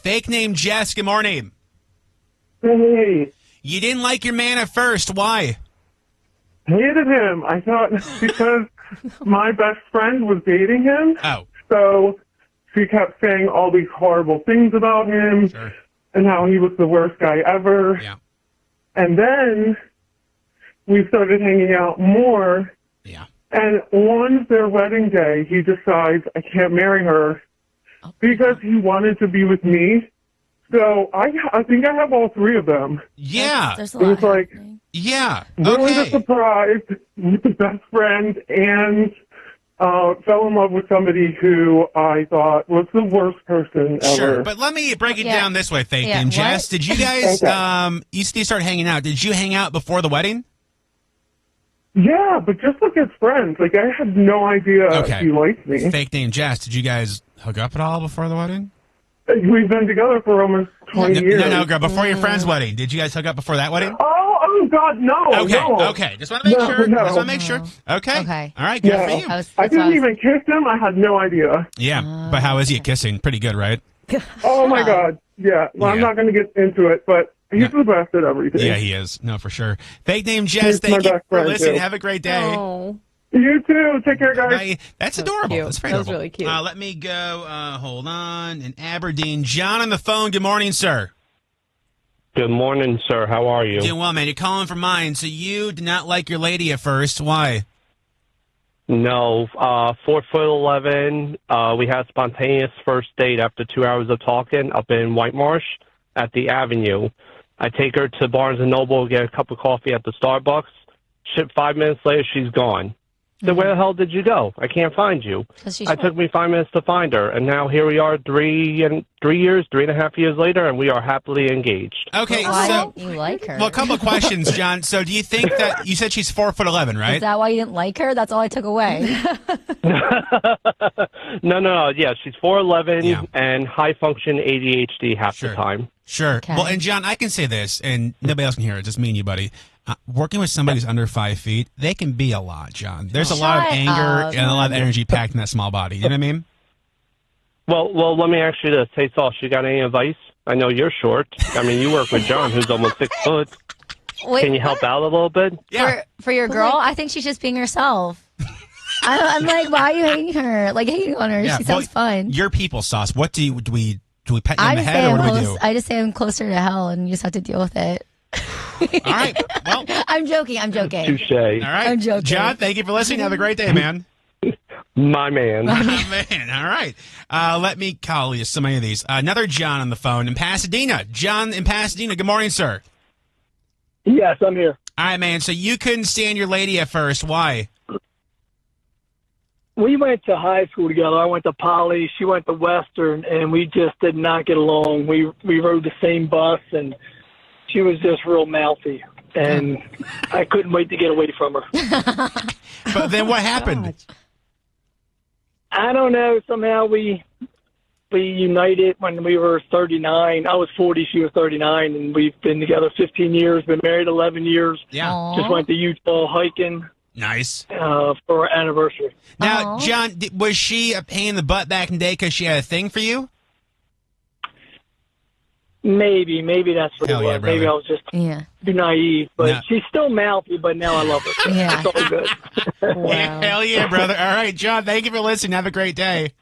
Fake name Jess, good morning. Hey, You didn't like your man at first. Why? hated him. I thought because my best friend was dating him. Oh. So she kept saying all these horrible things about him Sure. and how he was the worst guy ever. Yeah. And then we started hanging out more. Yeah. And on their wedding day, he decides I can't marry her because he wanted to be with me. So I think I have all three of them. Yeah. There's a It lot was like happening. Yeah. ruined a Okay. surprise with the best friend and fell in love with somebody who I thought was the worst person ever. Sure, but let me break it Yeah. down this way, Fake Yeah, name what? Jess. Did you guys, Okay. you started hanging out. Did you hang out before the wedding? Yeah, but just like as friends. Like, I had no idea Okay. he liked me. Fake name Jess. Did you guys hook up at all before the wedding? We've been together for almost 20 years. No, girl. Before your friend's wedding. Did you guys hook up before that wedding? Oh, God, no. Okay, no. okay. Just want to make No, sure. no. Just want to make sure. Okay. Okay. All right, good Yeah. for you. I didn't even kiss him. I had no idea. Yeah, but how is he at kissing? Pretty good, right? Oh, my God. Yeah. Well, I'm Yeah. not going to get into it, but he's the best at everything. Yeah, he is. No, for sure. Fake name Jess, He's thank my you best for friend, listening. too. Have a great day. Oh, You too. Take care, guys. Bye. That's adorable. cute. That's very That was adorable. really cute. Let me go. Hold on. In Aberdeen, John on the phone. Good morning, sir. Good morning, sir. How are you? Doing well, man. You're calling from mine. So you did not like your lady at first. Why? No, 4'11". We had a spontaneous first date after 2 hours of talking up in White Marsh at the Avenue. I take her to Barnes & Noble, get a cup of coffee at the Starbucks. Shit, 5 minutes later, she's gone. So where the hell did you go? I can't find you. 'Cause she's It took me 5 minutes to find her, and now here we are 3.5 years later, and we are happily engaged. Okay, Why so didn't you like her? well, a couple of questions, John. So do you think that you said she's 4'11", Is right? that why you didn't like her? That's all I took away. No. Yeah, she's 4'11", Yeah. and high-function ADHD half Sure. the time. Sure. Okay. Well, and John, I can say this, and nobody else can hear it, just me and you, buddy. Working with somebody who's under 5 feet, they can be a lot, John. There's a lot of Shut anger up. and a lot of energy packed in that small body. You know what I mean? Well, let me ask you this. Hey, Sauce, you got any advice? I know you're short. I mean, you work with John, who's almost 6 foot. Wait, Can you help out a little bit? Yeah. for your girl? I think she's just being herself. I'm like, why are you hating her? Like hating on her? Yeah, She sounds well, fun. Your people, Sauce. What do we pat you I on the just head say or I'm what do we close. do? I just say I'm closer to hell, and you just have to deal with it. All right. Well, I'm joking. Touche. all right. I'm joking. John, thank you for listening. Have a great day, man. My man. Man, all right. Let me call you so many of these. Another John on the phone in Pasadena. John in Pasadena. Good morning, sir. Yes, I'm here. All right, man. So you couldn't stand your lady at first. Why? We went to high school together. I went to Poly. She went to Western, and we just did not get along. We rode the same bus, and she was just real mouthy, and I couldn't wait to get away from her. But then what happened? I don't know. Somehow we united when we were 39. I was 40. She was 39, and we've been together 15 years. Been married 11 years. Yeah. Aw. Just went to Utah hiking Nice. for our anniversary. Now, Aw. John, was she a pain in the butt back in the day because she had a thing for you? Maybe that's what Hell it was. yeah, brother. Maybe I was just Yeah. too naive. But No. she's still mouthy, but now I love her. Yeah. It's all good. Yeah, hell yeah, brother. All right, John, thank you for listening. Have a great day.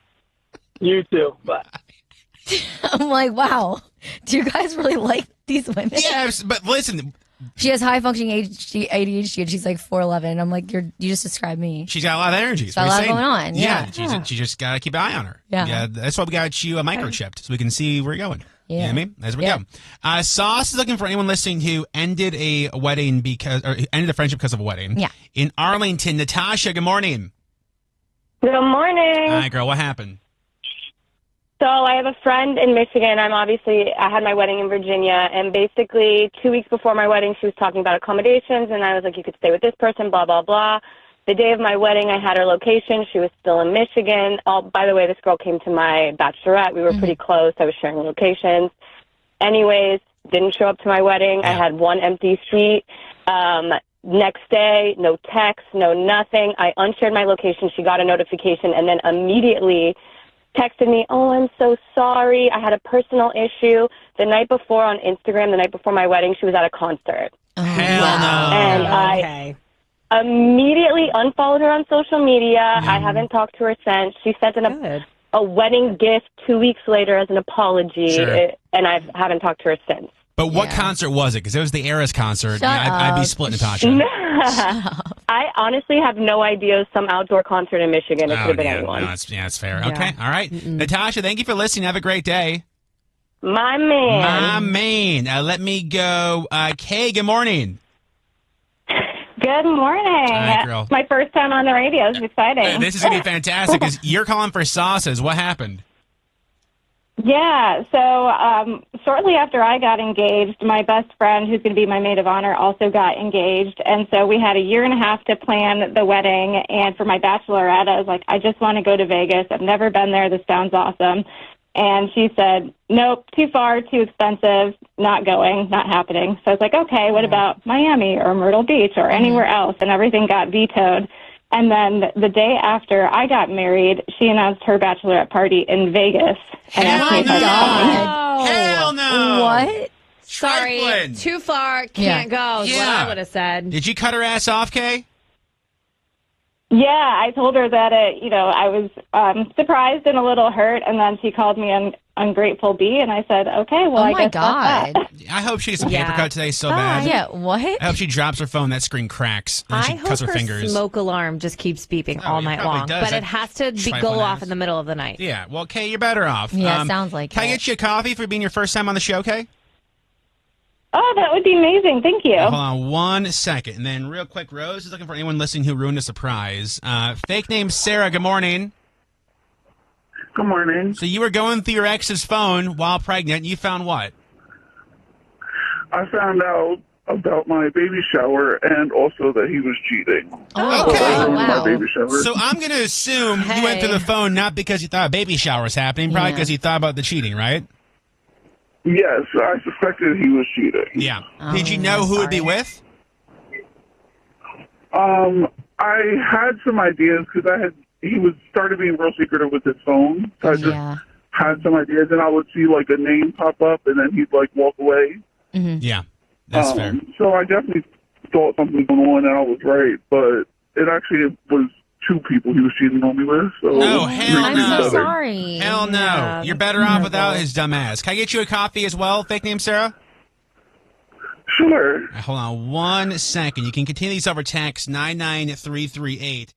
You too. Bye. I'm like, wow. Do you guys really like these women? Yes, but listen, She has high functioning ADHD, and she's like 4'11". I'm like, you just described me. she's got a lot of energy. That's got what a lot he's saying. going on, yeah. She just got to keep an eye on her. Yeah. That's why we got you microchipped so we can see where you're going. You know Yeah. what I mean? As we Yeah. go. Sauce is looking for anyone listening who ended a wedding ended a friendship because of a wedding. Yeah. In Arlington, Natasha, good morning. Good morning. Hi, girl. What happened? So I have a friend in Michigan. I had my wedding in Virginia, and basically 2 weeks before my wedding, she was talking about accommodations, and I was like, you could stay with this person, blah, blah, blah. The day of my wedding, I had her location. She was still in Michigan. Oh, by the way, this girl came to my bachelorette. We were pretty close. I was sharing locations. Anyways, didn't show up to my wedding. I had one empty seat. Next day, no text, no nothing. I unshared my location. She got a notification, and then immediately texted me, "Oh, I'm so sorry. I had a personal issue." The night before on Instagram, the night before my wedding, she was at a concert. Hell no. And Okay. I immediately unfollowed her on social media. I haven't talked to her since. She sent Good. a wedding gift 2 weeks later as an apology, Sure. and I haven't talked to her since. But what Yeah. concert was it? Because it was the Eras concert. Shut I'd be up. split, Natasha. I honestly have no idea. Some outdoor concert in Michigan. It could Oh, have been yeah, anyone. no, that's fair. Yeah. Okay, all right. Natasha, thank you for listening. Have a great day. My man. My man. Let me go. Kay, good morning. Good morning. Hi, girl. My first time on the radio. It's exciting. This is going to be fantastic because you're calling for sauces. What happened? Yeah, so shortly after I got engaged, my best friend, who's going to be my maid of honor, also got engaged. And so we had a year and a half to plan the wedding. And for my bachelorette, I was like, I just want to go to Vegas. I've never been there. This sounds awesome. And she said, nope, too far, too expensive, not going, not happening. So I was like, okay, what about Miami or Myrtle Beach or anywhere else? And everything got vetoed. And then the day after I got married, she announced her bachelorette party in Vegas. And asked me if I was coming. Hell no. What? Sorry, Trifling. too far, can't go, is what Yeah. I would have said. Did you cut her ass off, Kay? Yeah, I told her that I was surprised and a little hurt, and then she called me an ungrateful bee, and I said, okay, well, Oh I my guess that's God. that. I hope she gets a Yeah. paper cut today so bad. Yeah, what? I hope she drops her phone, that screen cracks, and I she hope cuts her her fingers. smoke alarm just keeps beeping Oh, all it night probably long, does. but That it has to trifling go off ass. in the middle of the night. Yeah, well, Kay, you're better off. Yeah, sounds like Can I it. get you a coffee for being your first time on the show, Kay? Oh, that would be amazing. Thank you. Hold on 1 second. And then real quick, Rose is looking for anyone listening who ruined a surprise. Fake name Sarah, good morning. Good morning. So you were going through your ex's phone while pregnant. You found what? I found out about my baby shower and also that he was cheating. Oh, Okay. I ruined wow. my baby shower. So I'm going to assume you went through Hey. the phone not because you thought a baby shower was happening, probably Yeah. because you thought about the cheating, right? Yes, I suspected he was cheating. Yeah. Did you know who would be with? I had some ideas because he was started being real secretive with his phone. So I just Yeah. had some ideas, and I would see like a name pop up, and then he'd like walk away. Yeah. That's fair. So I definitely thought something was going on, and I was right, but it actually was two people he was cheating on me with. So Oh, it hell makes I'm me no. so better. sorry. Hell no. Yeah, You're that's better off terrible. without his dumb ass. Can I get you a coffee as well? Fake name Sarah? Sure. Hold on 1 second. You can continue these over text 99338.